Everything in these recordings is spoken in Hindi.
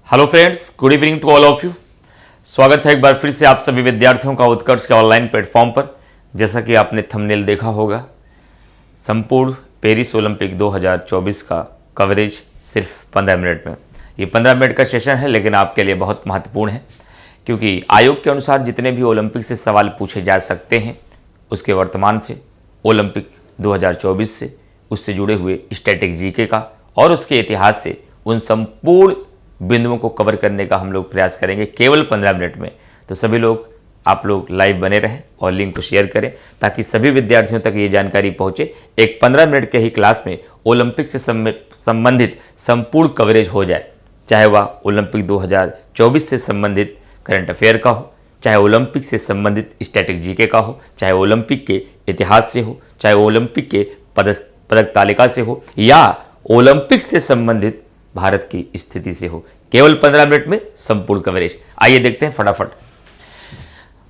Hello friends, good evening to all of you. स्वागत है एक बार फिर से आप सभी विद्यार्थियों का उत्कर्ष के ऑनलाइन प्लेटफॉर्म पर। जैसा कि आपने थंबनेल देखा होगा, संपूर्ण पेरिस ओलंपिक 2024 का कवरेज सिर्फ 15 मिनट में। ये 15 मिनट का सेशन है, लेकिन आपके लिए बहुत महत्वपूर्ण है, क्योंकि आयोग के अनुसार जितने भी ओलंपिक से सवाल पूछे जा सकते हैं, उसके वर्तमान से, ओलंपिक 2024 से, उससे जुड़े हुए स्टैटिक जीके का और उसके इतिहास से उन संपूर्ण बिंदुओं को कवर करने का हम लोग प्रयास करेंगे केवल 15 मिनट में। तो सभी लोग, आप लोग लाइव बने रहें और लिंक को शेयर करें ताकि सभी विद्यार्थियों तक ये जानकारी पहुंचे। एक 15 मिनट के ही क्लास में ओलंपिक से संबंधित संपूर्ण कवरेज हो जाए, चाहे वह ओलंपिक 2024 से संबंधित करंट अफेयर का हो, चाहे ओलंपिक से संबंधित स्टैटिक जीके का हो, चाहे ओलंपिक के इतिहास से हो, चाहे ओलंपिक के पदक तालिका से हो, या ओलंपिक से संबंधित भारत की स्थिति से हो। केवल 15 मिनट में संपूर्ण कवरेज। आइए देखते हैं फटाफट।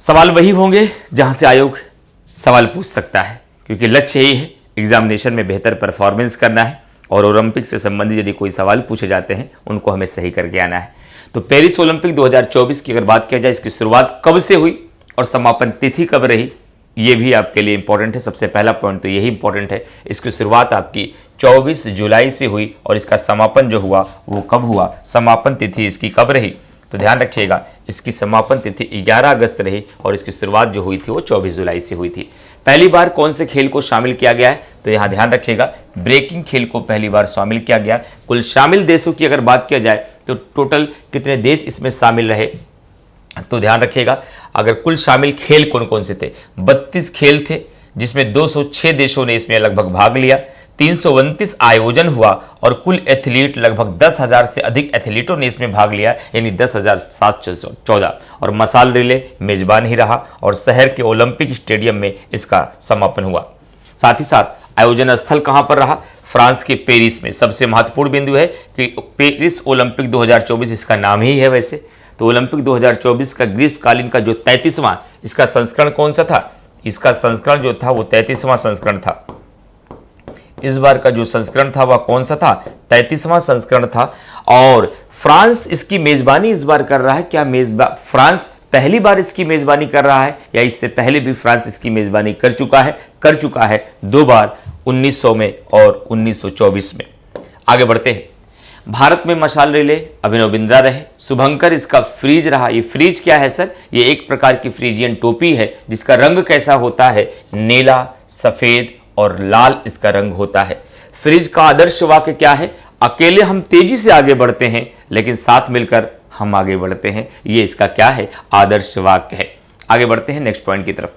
सवाल वही होंगे जहां से आयोग सवाल पूछ सकता है, क्योंकि लक्ष्य यही है, एग्जामिनेशन में बेहतर परफॉर्मेंस करना है और ओलंपिक से संबंधित यदि कोई सवाल पूछे जाते हैं उनको हमें सही करके आना है। तो पेरिस ओलंपिक 2024 की अगर बात किया जाए, इसकी शुरुआत कब से हुई और समापन तिथि कब रही, ये भी आपके लिए इंपॉर्टेंट है। सबसे पहला पॉइंट तो यही इंपॉर्टेंट है, इसकी शुरुआत आपकी 24 जुलाई से हुई और इसका समापन जो हुआ वो कब हुआ, समापन तिथि इसकी कब रही। तो ध्यान रखिएगा, इसकी समापन तिथि 11 अगस्त रही और इसकी शुरुआत जो हुई थी वो 24 जुलाई से हुई थी। पहली बार कौन से खेल को शामिल किया गया है, तो यहाँ ध्यान रखिएगा, ब्रेकिंग खेल को पहली बार शामिल किया गया। कुल शामिल देशों की अगर बात किया जाए तो टोटल कितने देश इसमें शामिल रहे, तो ध्यान रखिएगा, अगर कुल शामिल खेल कौन कौन से थे, 32 खेल थे, जिसमें 206 देशों ने इसमें लगभग भाग लिया, 329 आयोजन हुआ और कुल एथलीट लगभग 10,000 से अधिक एथलीटों ने इसमें भाग लिया, यानी 10,714। और मसाल रिले मेजबान ही रहा और शहर के ओलंपिक स्टेडियम में इसका समापन हुआ। साथ ही साथ आयोजन स्थल कहां पर रहा, फ्रांस के पेरिस में। सबसे महत्वपूर्ण बिंदु है कि पेरिस ओलंपिक 2024 इसका नाम ही है वैसे। तो ओलंपिक 2024 का ग्रीष्मकालीन का जो 33वां इसका संस्करण कौन सा था, इसका संस्करण जो था वो 33वां संस्करण था। इस बार का जो संस्करण था वह कौन सा था, 33वां संस्करण था। और फ्रांस इसकी मेजबानी इस बार कर रहा है। क्या फ्रांस पहली बार इसकी मेजबानी कर रहा है, या इससे पहले भी फ्रांस इसकी मेजबानी कर चुका है 2 बार, 1900 में और 1924 में। आगे बढ़ते हैं। भारत में मशाल रिले अभिनव बिंद्रा रहे, शुभंकर इसका फ्रीज रहा। ये फ्रीज क्या है सर, ये एक प्रकार की फ्रीजियन टोपी है जिसका रंग कैसा होता है, नीला, सफेद और लाल इसका रंग होता है। फ्रीज का आदर्श वाक्य क्या है, अकेले हम तेजी से आगे बढ़ते हैं लेकिन साथ मिलकर हम आगे बढ़ते हैं, ये इसका क्या है, आदर्श वाक्य है। आगे बढ़ते हैं नेक्स्ट पॉइंट की तरफ।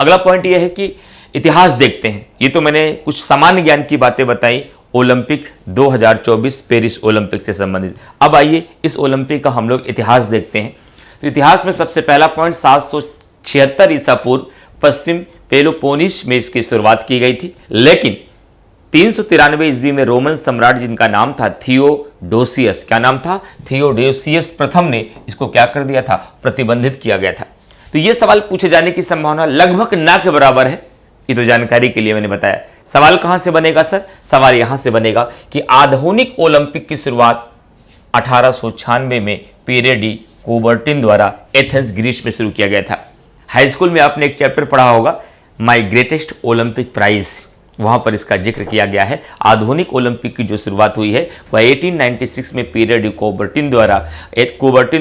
अगला पॉइंट यह है कि इतिहास देखते हैं। ये तो मैंने कुछ सामान्य ज्ञान की बातें बताई ओलंपिक 2024 पेरिस ओलंपिक से संबंधित। अब आइए इस ओलंपिक का हम लोग इतिहास देखते हैं। तो इतिहास में सबसे पहला पॉइंट 776 ईसा पूर्व पश्चिम पेलोपोनीस में इसकी शुरुआत की गई थी, लेकिन 393 ईस्वी में रोमन सम्राट जिनका नाम था थियोडोसियस, क्या नाम था, थियोडोसियस प्रथम ने इसको क्या कर दिया था, प्रतिबंधित किया गया था। तो ये सवाल पूछे जाने की संभावना लगभग ना के बराबर है। ये तो जानकारी के लिए मैंने बताया। सवाल कहां से बनेगा सर, सवाल यहां से बनेगा कि आधुनिक ओलंपिक की शुरुआत 1896 में पियरे डी कोबर्टिन द्वारा एथेंस ग्रीस में शुरू किया गया था। हाई स्कूल में आपने एक चैप्टर पढ़ा होगा, माई ग्रेटेस्ट ओलंपिक प्राइज, वहां पर इसका जिक्र किया गया है। आधुनिक ओलंपिक की जो शुरुआत हुई है वह 1896 में पियरे डी कोबर्टिन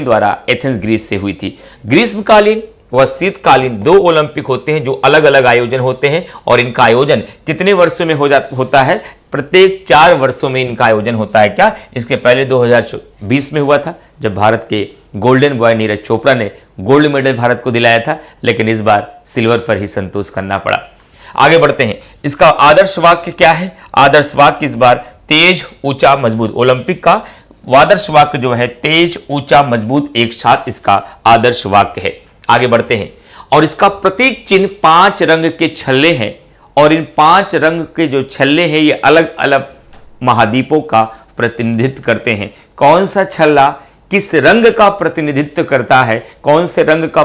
द्वारा एथेंस ग्रीस से हुई थी। ग्रीष्मकालीन व शीतकालीन 2 ओलंपिक होते हैं जो अलग अलग आयोजन होते हैं, और इनका आयोजन कितने वर्षों में होता है, प्रत्येक 4 वर्षों में इनका आयोजन होता है। क्या इसके पहले 2020 में हुआ था, जब भारत के गोल्डन बॉय नीरज चोपड़ा ने गोल्ड मेडल भारत को दिलाया था, लेकिन इस बार सिल्वर पर ही संतोष करना पड़ा। आगे बढ़ते हैं। इसका आदर्श वाक्य क्या है, आदर्श वाक्य इस बार तेज, ऊंचा, मजबूत। ओलंपिक का आदर्श वाक्य जो है तेज, ऊंचा, मजबूत एक साथ इसका आदर्श वाक्य है। आगे बढ़ते हैं। और इसका प्रतीक चिन्ह 5 रंग के छल्ले हैं, और इन 5 रंग के जो छल्ले हैं ये अलग अलग महाद्वीपों का प्रतिनिधित्व करते हैं। कौन सा छल्ला किस रंग का प्रतिनिधित्व करता है, कौन से रंग का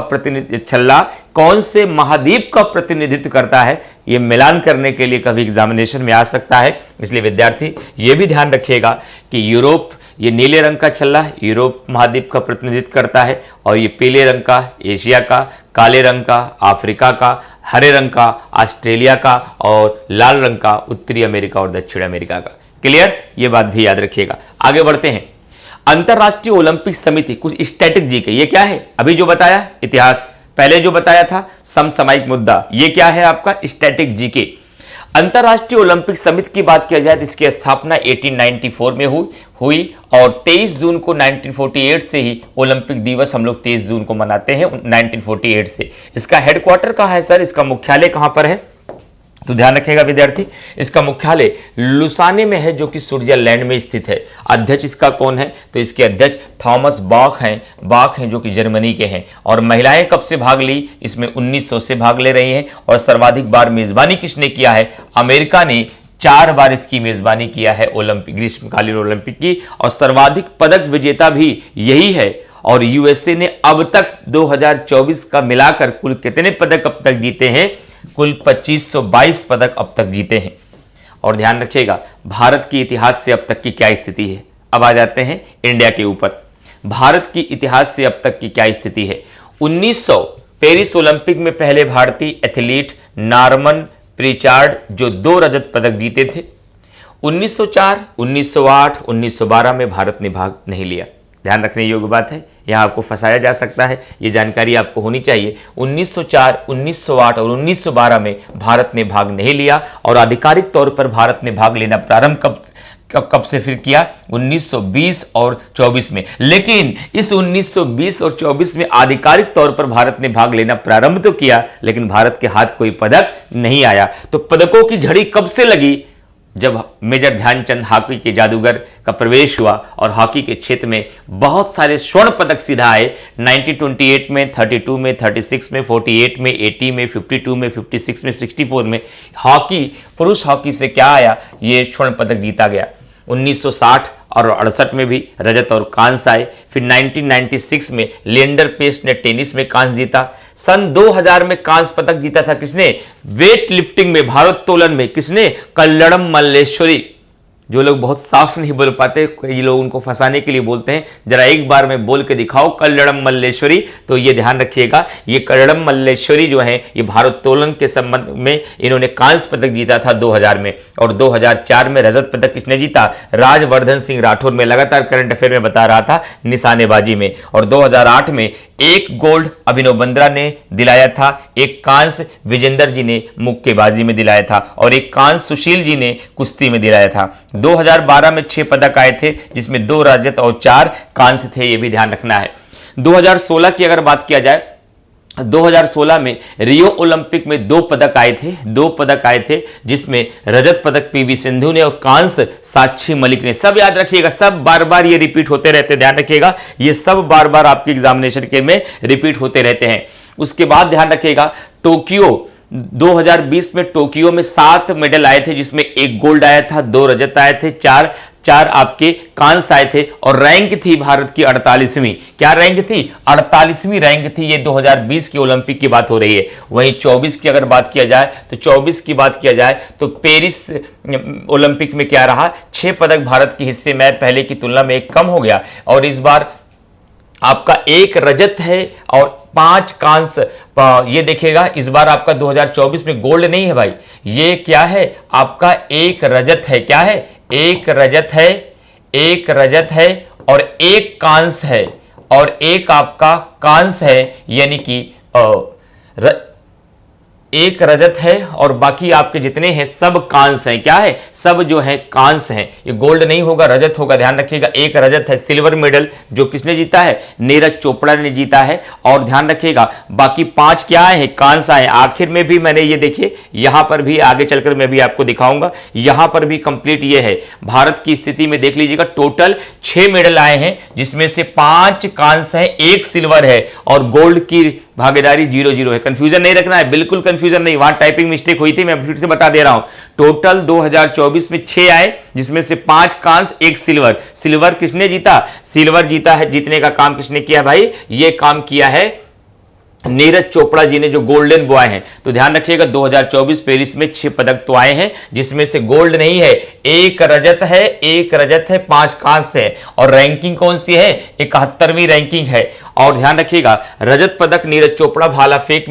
छल्ला कौन से महाद्वीप का प्रतिनिधित्व करता है, ये मिलान करने के लिए कभी एग्जामिनेशन में आ सकता है। इसलिए विद्यार्थी ये भी ध्यान रखिएगा कि यूरोप ये नीले रंग का छल्ला यूरोप महाद्वीप का प्रतिनिधित्व करता है और ये पीले रंग का एशिया का, काले रंग का अफ्रीका का, हरे रंग का ऑस्ट्रेलिया का और लाल रंग का उत्तरी अमेरिका और दक्षिण अमेरिका का। क्लियर, ये बात भी याद रखिएगा। आगे बढ़ते हैं। अंतरराष्ट्रीय ओलंपिक समिति, कुछ स्टैटिक जीके, ये क्या है? अभी जो बताया इतिहास, पहले जो बताया था समसामयिक मुद्दा, ये क्या है आपका? Static GK. अंतरराष्ट्रीय ओलंपिक समिति की बात किया जाए तो इसकी स्थापना 1894 में हुई और 23 जून को 1948 से ही ओलंपिक दिवस हम लोग 23 जून को मनाते हैं 1948 से। इसका हेडक्वार्टर कहाँ है सर? इसका मुख्यालय कहाँ पर है? तो ध्यान रखिएगा विद्यार्थी, इसका मुख्यालय लुसाने में है जो कि स्विट्जरलैंड में स्थित है। अध्यक्ष इसका कौन है? तो इसके अध्यक्ष थॉमस बाख हैं जो कि जर्मनी के हैं। और महिलाएं कब से भाग ली? इसमें 1900 से भाग ले रही हैं। और सर्वाधिक बार मेजबानी किसने किया है? अमेरिका ने 4 बार इसकी मेजबानी किया है ओलंपिक, ग्रीष्मकालीन ओलंपिक की। और सर्वाधिक पदक विजेता भी यही है। और यूएसए ने अब तक 2024 का मिलाकर कुल कितने पदक अब तक जीते हैं? कुल 2522 पदक अब तक जीते हैं। और ध्यान रखिएगा भारत के इतिहास से अब तक की क्या स्थिति है। अब आ जाते हैं इंडिया के ऊपर। भारत की इतिहास से अब तक की क्या स्थिति है। 1900 पेरिस ओलंपिक में पहले भारतीय एथलीट नॉर्मन प्रिचार्ड जो 2 रजत पदक जीते थे। 1904, 1908, 1912 में भारत ने भाग नहीं लिया। ध्यान रखने योग्य बात है, यहां आपको फंसाया जा सकता है, ये जानकारी आपको होनी चाहिए। 1904, 1908 और 1912 में भारत ने भाग नहीं लिया। और आधिकारिक तौर पर भारत ने भाग लेना प्रारंभ कब से फिर किया? 1920 और 24 में। लेकिन इस 1920 और 24 में आधिकारिक तौर पर भारत ने भाग लेना प्रारंभ तो किया, लेकिन भारत के हाथ कोई पदक नहीं आया। तो पदकों की झड़ी कब से लगी? जब मेजर ध्यानचंद हॉकी के जादूगर का प्रवेश हुआ और हॉकी के क्षेत्र में बहुत सारे स्वर्ण पदक सीधा आए। 1928 में, 32 में, 36 में, 48 में, 80 में, 52 में, 56 में, 64 में हॉकी, पुरुष हॉकी से क्या आया? ये स्वर्ण पदक जीता गया। 1960 और 68 में भी रजत और कांस्य आए। फिर 1996 में लिएंडर पेस ने टेनिस में कांस्य जीता। सन 2000 में कांस्य पदक जीता था किसने? वेट लिफ्टिंग में, भारोत्तोलन में किसने? कल्लड़म मल्लेश्वरी। जो लोग बहुत साफ नहीं बोल पाते, कई लोग उनको फंसाने के लिए बोलते हैं, जरा एक बार में बोल के दिखाओ कल्लड़म मल्लेश्वरी। तो ये ध्यान रखिएगा, ये कल्लड़म मल्लेश्वरी जो है ये भारोत्तोलन के संबंध में इन्होंने कांस्य पदक जीता था 2000 में। और 2004 में रजत पदक किसने जीता? राजवर्धन सिंह राठौर। में लगातार करंट अफेयर में बता रहा था, निशानेबाजी में। और 2008 में 1 गोल्ड अभिनव बिंद्रा ने दिलाया था, 1 कांस्य विजेंदर जी ने मुक्केबाजी में दिलाया था और 1 कांस्य सुशील जी ने कुश्ती में दिलाया था। 2012 में 6 पदक आए थे, जिसमें 2 रजत और 4 कांस्य थे, ये भी ध्यान रखना है। 2016 की अगर बात किया जाए, 2016 में रियो ओलंपिक में 2 पदक आए थे, जिसमें रजत पदक पीवी सिंधु ने और कांस्य साक्षी मलिक ने। सब याद रखिएगा, सब बार बार ये रिपीट होते रहते, ध्यान रखिएगा, ये सब बार बार आपके एग्जामिनेशन के में रिपीट होते रहते हैं। उसके बाद ध्यान रखिएगा, टोक्यो 2020 में टोक्यो में 7 मेडल आए थे, जिसमें 1 गोल्ड आया था, 2 रजत आए थे, 4 आपके कांस्य आए थे। और रैंक थी भारत की 48वीं। क्या रैंक थी? 48वीं रैंक थी। ये 2020 की ओलंपिक की बात हो रही है। वहीं 24 की अगर बात किया जाए तो 24 की बात किया जाए तो पेरिस ओलंपिक में क्या रहा? 6 पदक भारत के हिस्से में, पहले की तुलना में 1 कम हो गया। और इस बार आपका 1 रजत है और 5 कांस्य। ये देखिएगा, इस बार आपका 2024 में गोल्ड नहीं है भाई, ये क्या है? आपका 1 रजत है। क्या है? 1 रजत है, 1 रजत है और 1 कांस्य है और 1 आपका कांस्य है, यानी कि 1 रजत है और बाकी आपके जितने हैं सब कांस्य हैं। क्या है? सब जो है कांस्य हैं। ये गोल्ड नहीं होगा, रजत होगा, ध्यान रखिएगा। 1 रजत है। सिल्वर मेडल जो किसने जीता है? नीरज चोपड़ा ने जीता है। और ध्यान रखिएगा बाकी 5 क्या है? कांस्य आए। आखिर में भी मैंने ये देखिए, यहां पर भी आगे चलकर मैं भी आपको दिखाऊंगा, यहां पर भी कंप्लीट ये है। भारत की स्थिति में देख लीजिएगा, टोटल 6 मेडल आए हैं, जिसमें से 5 कांस्य है, 1 सिल्वर है और गोल्ड की भागीदारी 0-0 है। कंफ्यूजन नहीं रखना है, बिल्कुल कंफ्यूजन नहीं, वहां टाइपिंग मिस्टेक हुई थी, मैं फिर से बता दे रहा हूं। टोटल 2024 में 6 आए, जिसमें से 5 कांस्य, 1 सिल्वर। सिल्वर किसने जीता? सिल्वर जीता है, जीतने का काम किसने किया भाई? ये काम किया है नीरज चोपड़ा जी ने जो गोल्डन बॉय हैं, तो ध्यान रखिएगा 2024 पेरिस में 6 पदक तो आए हैं, जिसमें से गोल्ड नहीं है, एक रजत है, 5 कांस्य है। और रैंकिंग कौन सी है? 71वीं रैंकिंग है। और ध्यान रखिएगा रजत पदक नीरज चोपड़ा भाला फेंक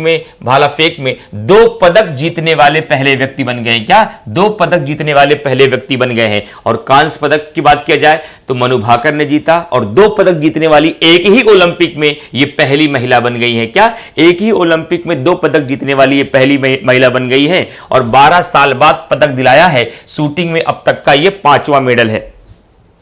में 2 पदक जीतने वाले पहले व्यक्ति बन गए हैं। क्या? 2 पदक जीतने वाले पहले व्यक्ति बन गए हैं। और कांस्य पदक की बात किया जाए तो मनु भाकर ने जीता, और 2 पदक जीतने वाली एक ही ओलंपिक में ये पहली महिला बन गई है। क्या? एक ही ओलंपिक में 2 पदक जीतने वाली ये पहली महिला बन गई है। और 12 साल बाद पदक दिलाया है। शूटिंग में अब तक का ये 5वां मेडल है।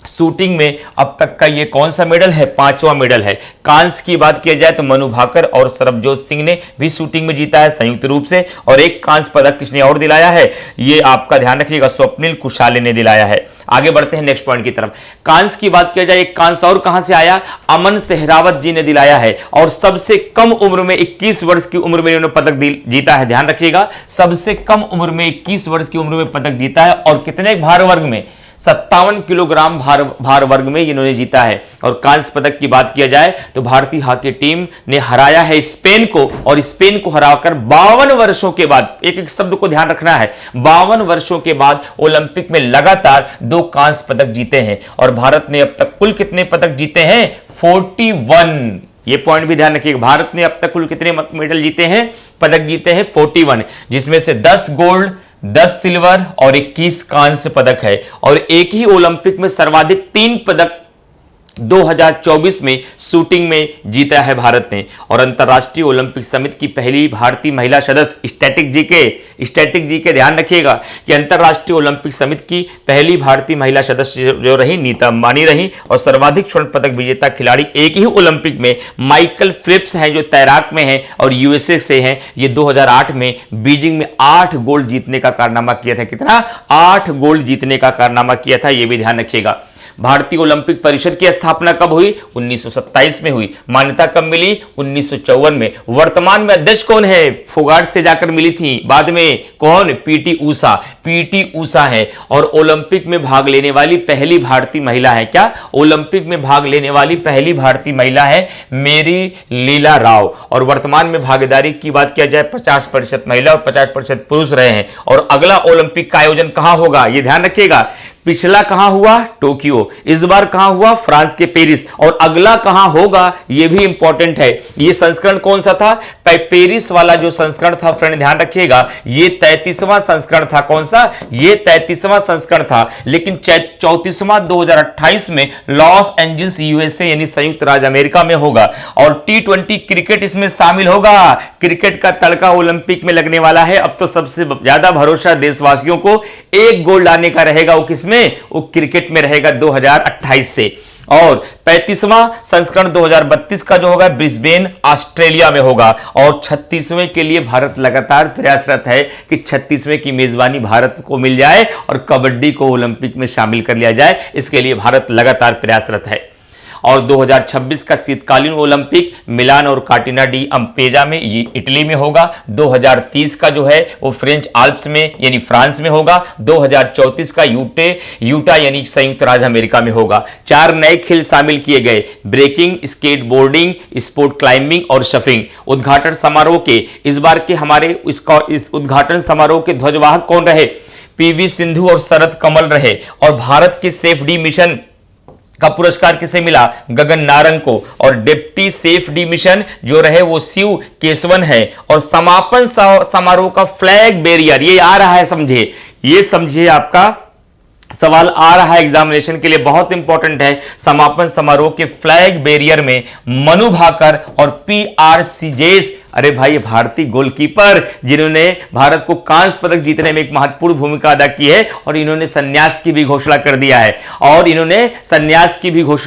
शूटिंग में अब तक का ये कौन सा मेडल है? 5वां मेडल है। कांस्य की बात किया जाए तो मनु भाकर और सरबजोत सिंह ने भी शूटिंग में जीता है संयुक्त रूप से। और एक कांस्य पदक किसने और दिलाया है? ये आपका ध्यान रखिएगा स्वप्निल कुशाले ने दिलाया है। आगे बढ़ते हैं नेक्स्ट पॉइंट की तरफ। कांस्य की बात किया जाए, एक कांस्य और कहां से आया? अमन सेहरावत जी ने दिलाया है। और सबसे कम उम्र में 21 वर्ष की उम्र में इन्होंने पदक जीता है। ध्यान रखिएगा सबसे कम उम्र में 21 वर्ष की उम्र में पदक जीता है। और कितने भार वर्ग में? 57 किलोग्राम भार वर्ग में इन्होंने जीता है। और कांस्य पदक की बात किया जाए तो भारतीय हॉकी टीम ने हराया है स्पेन को, और स्पेन को हराकर 52 वर्षों के बाद, एक एक शब्द को ध्यान रखना है, 52 वर्षों के बाद ओलंपिक में लगातार 2 कांस्य पदक जीते हैं। और भारत ने अब तक कुल कितने पदक जीते हैं? 41। ये पॉइंट भी ध्यान रखिएगा, भारत ने अब तक कुल कितने मेडल जीते हैं? पदक जीते हैं 41, जिसमें से 10 गोल्ड, 10 सिल्वर और 21 कांस्य पदक है। और एक ही ओलंपिक में सर्वाधिक 3 पदक 2024 में शूटिंग में जीता है भारत ने। और अंतर्राष्ट्रीय ओलंपिक समिति की पहली भारतीय महिला सदस्य स्टैटिक जी के ध्यान रखिएगा कि अंतर्राष्ट्रीय ओलंपिक समिति की पहली भारतीय महिला सदस्य जो रही नीता अंबानी रही। और सर्वाधिक स्वर्ण पदक विजेता खिलाड़ी एक ही ओलंपिक में माइकल फेल्प्स हैं जो तैराक में हैं और यूएसए से हैं। ये 2008 में बीजिंग में 8 गोल्ड जीतने का कारनामा किया था। कितना? 8 गोल्ड जीतने का कारनामा किया था, यह भी ध्यान रखिएगा। भारतीय ओलंपिक परिषद की स्थापना कब हुई? 1927 में हुई। मान्यता कब मिली? 1954 में। वर्तमान में अध्यक्ष कौन है? फोगाट से जाकर मिली थी, बाद में कौन? पीटी ऊषा है। और ओलंपिक में भाग लेने वाली पहली भारतीय महिला है। क्या? ओलंपिक में भाग लेने वाली पहली भारतीय महिला है मेरी लीला राव। और वर्तमान में भागीदारी की बात किया जाए 50% महिला और 50% पुरुष रहे हैं। और अगला ओलंपिक का आयोजन कहां होगा? यह ध्यान रखिएगा, पिछला कहां हुआ? टोक्यो। इस बार कहां हुआ? फ्रांस के पेरिस। और अगला कहां होगा? यह भी इंपॉर्टेंट है। यह संस्करण कौन सा था? पेरिस वाला जो संस्करण था फ्रेंड ध्यान रखिएगा, यह 33वां संस्करण था। कौन सा? यह 33वां संस्करण था। लेकिन 34वां 2028 में लॉस एंजल्स यूएसए यानी संयुक्त राज्य अमेरिका में होगा। और T20 क्रिकेट इसमें शामिल होगा। क्रिकेट का तड़का ओलंपिक में लगने वाला है। अब तो सबसे ज्यादा भरोसा देशवासियों को एक गोल लाने का रहेगा। वो किसमें? वो क्रिकेट में रहेगा 2028 से। और 35वां संस्करण 2032 का जो होगा ब्रिस्बेन ऑस्ट्रेलिया में होगा। और 36वें के लिए भारत लगातार प्रयासरत है कि 36वें की मेजबानी भारत को मिल जाए और कबड्डी को ओलंपिक में शामिल कर लिया जाए। इसके लिए भारत लगातार प्रयासरत है। और 2026 का शीतकालीन ओलंपिक मिलान और काटिना डी अम्पेजा में इटली में होगा। 2030 का जो है वो फ्रेंच आल्प्स में यानी फ्रांस में होगा। 2034 का यूटा यानी संयुक्त राज्य अमेरिका में होगा। 4 नए खेल शामिल किए गए, ब्रेकिंग, स्केटबोर्डिंग, स्पोर्ट क्लाइंबिंग और शफिंग। उद्घाटन समारोह के इस बार के हमारे इस उद्घाटन समारोह के ध्वजवाहक कौन रहे? पीवी सिंधु और शरद कमल रहे। और भारत के सेफ डी मिशन का पुरस्कार किसे मिला? गगन नारंग को। और डिप्टी सेफ डी मिशन जो रहे वो शिव केशवन है। और समापन समारोह का फ्लैग बेरियर ये आ रहा है, समझिए आपका सवाल आ रहा है एग्जामिनेशन के लिए, बहुत इंपॉर्टेंट है। समापन समारोह के फ्लैग बेरियर में मनु भाकर और PR सीजेस, अरे भाई भारतीय गोलकीपर जिन्होंने भारत को कांस्य पदक जीतने में एक महत्वपूर्ण भूमिका अदा की है। और इन्होंने संन्यास की भी घोषणा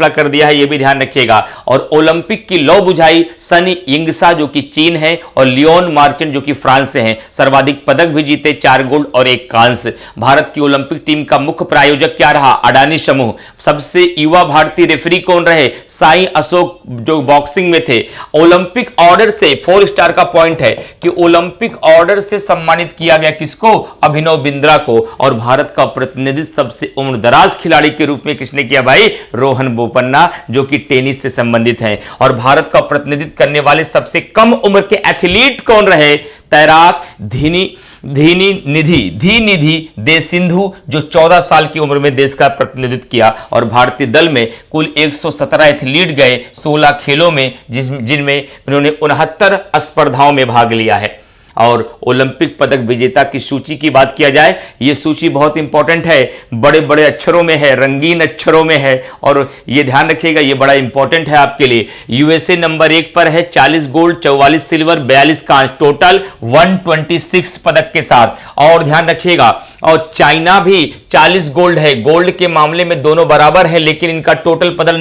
कर दिया है, यह भी ध्यान रखिएगा। और ओलंपिक की लौ बुझाई सनी यिंगसा जो कि चीन है और लियोन मार्चेंट जो कि फ्रांस से हैं। सर्वाधिक पदक भी जीते, 4 गोल्ड और 1 कांस्य। भारत की ओलंपिक टीम का मुख्य प्रायोजक क्या रहा? अडानी समूह। सबसे युवा भारतीय रेफरी कौन रहे? साई अशोक जो बॉक्सिंग में थे। ओलंपिक ऑर्डर से 4 स्टार का पॉइंट है कि ओलंपिक ऑर्डर से सम्मानित किया गया किसको? अभिनव बिंद्रा को। और भारत का प्रतिनिधित्व सबसे उम्रदराज खिलाड़ी के रूप में किसने किया भाई? रोहन बोपन्ना, जो कि टेनिस से संबंधित हैं। और भारत का प्रतिनिधित्व करने वाले सबसे कम उम्र के एथलीट कौन रहे? तैराक धी निधि दे सिंधु, जो 14 साल की उम्र में देश का प्रतिनिधित्व किया। और भारतीय दल में कुल 117 एथलीट गए 16 खेलों में, जिनमें उन्होंने 69 स्पर्धाओं में भाग लिया है। और ओलंपिक पदक विजेता की सूची की बात किया जाए, यह सूची बहुत इंपॉर्टेंट है, बड़े बड़े अक्षरों में है, रंगीन अक्षरों में है, और यह ध्यान रखिएगा, यह बड़ा इंपॉर्टेंट है आपके लिए। यूएसए नंबर 1 पर है 40 गोल्ड, 44 सिल्वर, 42 कांस्य, टोटल 126 पदक के साथ। और ध्यान रखिएगा, और चाइना भी 40 गोल्ड है। गोल्ड के मामले में दोनों बराबर है, लेकिन इनका टोटल पदक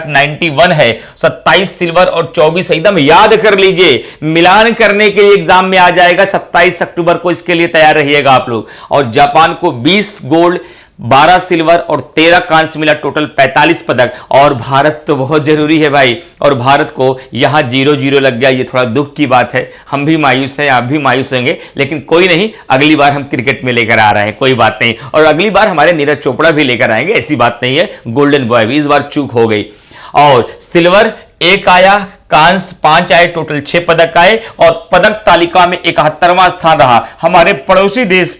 91 है, 27 सिल्वर और 24। एकदम याद कर लीजिए, मिलान करने के लिए एग्जाम में आ जाएगा 27 अक्टूबर को, इसके लिए तैयार रहिएगा आप लोग। और जापान को 20 गोल्ड, 12 सिल्वर और 13 कांस्य मिला, टोटल 45 पदक। और भारत तो बहुत जरूरी है भाई, और भारत को यहां 0-0 लग गया, ये थोड़ा दुख की बात है। हम भी मायूस हैं, आप भी मायूस होंगे, लेकिन कोई नहीं, अगली बार हम क्रिकेट में लेकर आ रहे हैं, कोई बात नहीं। और अगली बार हमारे नीरज चोपड़ा भी लेकर आएंगे, ऐसी बात नहीं है। गोल्डन बॉय भी इस बार चूक हो गई। और सिल्वर 1 आया, कांस्य 5 आए, टोटल 6 पदक आए। और पदक तालिका में 71वां स्थान रहा। हमारे पड़ोसी देश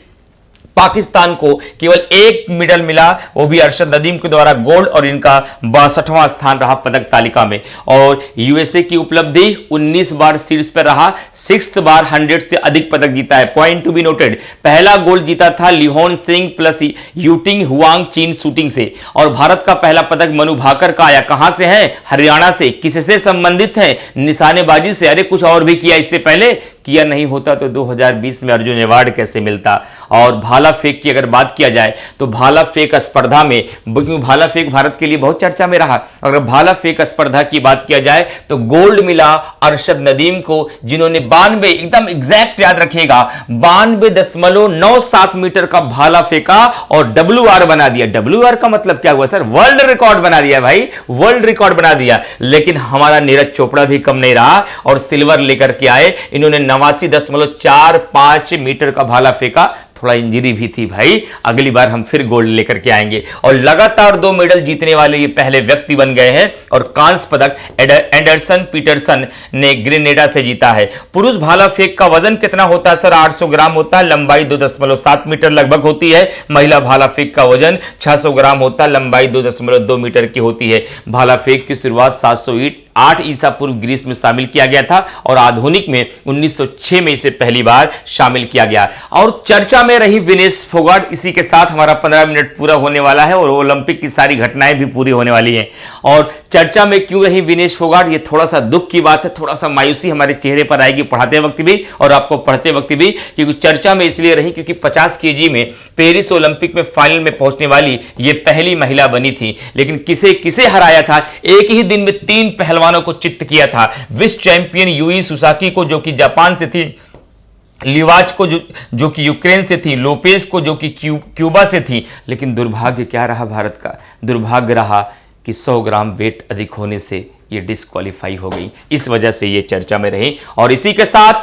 पाकिस्तान को केवल 1 मेडल मिला, वो भी अरशद नदीम के द्वारा गोल्ड, और इनका 62वां स्थान रहा पदक तालिका में। और यूएसए की उपलब्धि 19 बार शीर्ष पर रहा, 6th बार 100 से अधिक पदक जीता है। पॉइंट टू बी नोटेड, पहला गोल्ड जीता था लिहोन सिंह प्लस यूटिंग हुआंग चीन शूटिंग से। और भारत का पहला पदक मनु भाकर का आया, कहां से है? हरियाणा से। किससे संबंधित है? निशानेबाजी से। अरे कुछ और भी किया इससे पहले, किया नहीं होता तो 2020 में अर्जुन अवार्ड कैसे मिलता। और भाला फेंक की अगर बात किया जाए तो भाला फेंक स्पर्धा में, क्योंकि भाला फेंक भारत के लिए बहुत चर्चा में रहा, अगर भाला फेंक स्पर्धा की बात किया जाए तो गोल्ड मिला अरशद नदीम को, जिन्होंने 92, एकदम एग्जैक्ट याद रखिएगा, 92.97 मीटर का भाला फेंका और WR बना दिया। WR का मतलब क्या हुआ सर? वर्ल्ड रिकॉर्ड बना दिया भाई, वर्ल्ड रिकॉर्ड बना दिया। लेकिन हमारा नीरज चोपड़ा भी कम नहीं रहा और सिल्वर लेकर के आए। इन्होंने 89.45 मीटर का भाला फेंका। थोड़ा इंजरी भी थी भाई, अगली बार हम फिर गोल्ड लेकर के आएंगे। और लगातार 2 मेडल जीतने वाले ये पहले व्यक्ति बन गए हैं। और कांस्य पदक एंडरसन पीटरसन ने ग्रेनेडा से जीता है। पुरुष भाला फेंक का वजन कितना होता है सर? 800 ग्राम होता है, लंबाई 2.7 मीटर लगभग होती है। महिला भाला फेंक का वजन 600 ग्राम होता है, लंबाई 2.2 मीटर की होती है। भाला फेंक की शुरुआत 708 ईसा पूर्व ग्रीस में शामिल किया गया था, और आधुनिक में 1906 में इसे पहली बार शामिल किया गया। और चर्चा में रही विनेश फोगाट। इसी के साथ हमारा 15 मिनट पूरा होने वाला है, और ओलंपिक की सारी घटनाएं भी पूरी होने वाली हैं। और चर्चा में क्यों रही विनेश फोगाट, ये थोड़ा सा दुख की बात है, थोड़ा सा मायूसी हमारे चेहरे पर आएगी पढ़ाते वक्त भी और आपको पढ़ते वक्त भी, क्योंकि चर्चा में इसलिए रही क्योंकि 50 केजी में पेरिस ओलंपिक में फाइनल में पहुंचने वाली ये पहली महिला बनी थी। लेकिन किसे हराया था? एक ही दिन में 3 पहलवानों को चित्त किया था। विश्व चैंपियन यूई सुसाकी को, जो कि जापान से थी, लिवाच को जो कि यूक्रेन से थी, लोपेज को जो कि क्यूबा से थी। लेकिन दुर्भाग्य क्या रहा भारत का? दुर्भाग्य रहा कि 100 ग्राम वेट अधिक होने से ये डिस्क्वालीफाई हो गई। इस वजह से ये चर्चा में रही। और इसी के साथ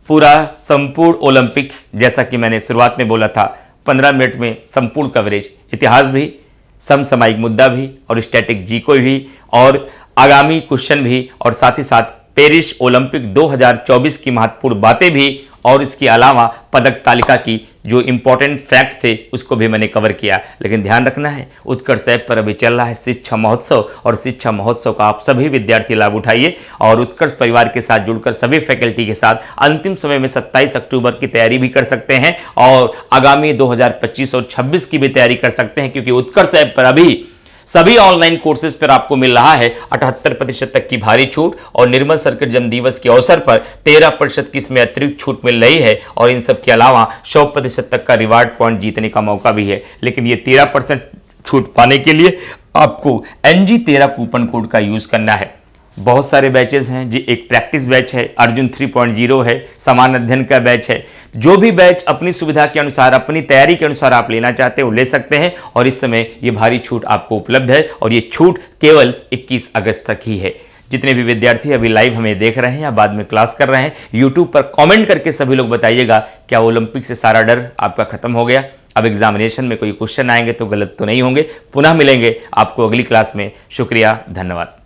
पूरा संपूर्ण ओलंपिक, जैसा कि मैंने शुरुआत में बोला था, 15 मिनट में संपूर्ण कवरेज, इतिहास भी, समसामयिक मुद्दा भी, और स्टैटिक जीको भी, और आगामी क्वेश्चन भी, और साथ ही साथ पेरिस ओलंपिक 2024 की महत्वपूर्ण बातें भी, और इसके अलावा पदक तालिका की जो इंपॉर्टेंट फैक्ट थे उसको भी मैंने कवर किया। लेकिन ध्यान रखना है, उत्कर्ष ऐप पर अभी चल रहा है शिक्षा महोत्सव, और शिक्षा महोत्सव का आप सभी विद्यार्थी लाभ उठाइए और उत्कर्ष परिवार के साथ जुड़कर सभी फैकल्टी के साथ अंतिम समय में 27 अक्टूबर की तैयारी भी कर सकते हैं, और आगामी 2025 और 26 की भी तैयारी कर सकते हैं, क्योंकि उत्कर्ष ऐप पर अभी सभी ऑनलाइन कोर्सेज पर आपको मिल रहा है 78% तक की भारी छूट, और निर्मल सर्किट जन्म दिवस के अवसर पर 13% की इसमें अतिरिक्त छूट मिल रही है। और इन सब के अलावा 100% तक का रिवार्ड पॉइंट जीतने का मौका भी है। लेकिन ये 13% छूट पाने के लिए आपको NG13 कूपन कोड का यूज करना है। बहुत सारे बैचेस हैं जी, एक प्रैक्टिस बैच है, अर्जुन 3.0 है, समान अध्ययन का बैच है। जो भी बैच अपनी सुविधा के अनुसार, अपनी तैयारी के अनुसार आप लेना चाहते हो ले सकते हैं। और इस समय ये भारी छूट आपको उपलब्ध है, और ये छूट केवल 21 अगस्त तक ही है। जितने भी विद्यार्थी अभी लाइव हमें देख रहे हैं या बाद में क्लास कर रहे हैं, यूट्यूब पर कमेंट करके सभी लोग बताइएगा क्या ओलंपिक से सारा डर आपका खत्म हो गया? अब एग्जामिनेशन में कोई क्वेश्चन आएंगे तो गलत तो नहीं होंगे। पुनः मिलेंगे आपको अगली क्लास में। शुक्रिया, धन्यवाद।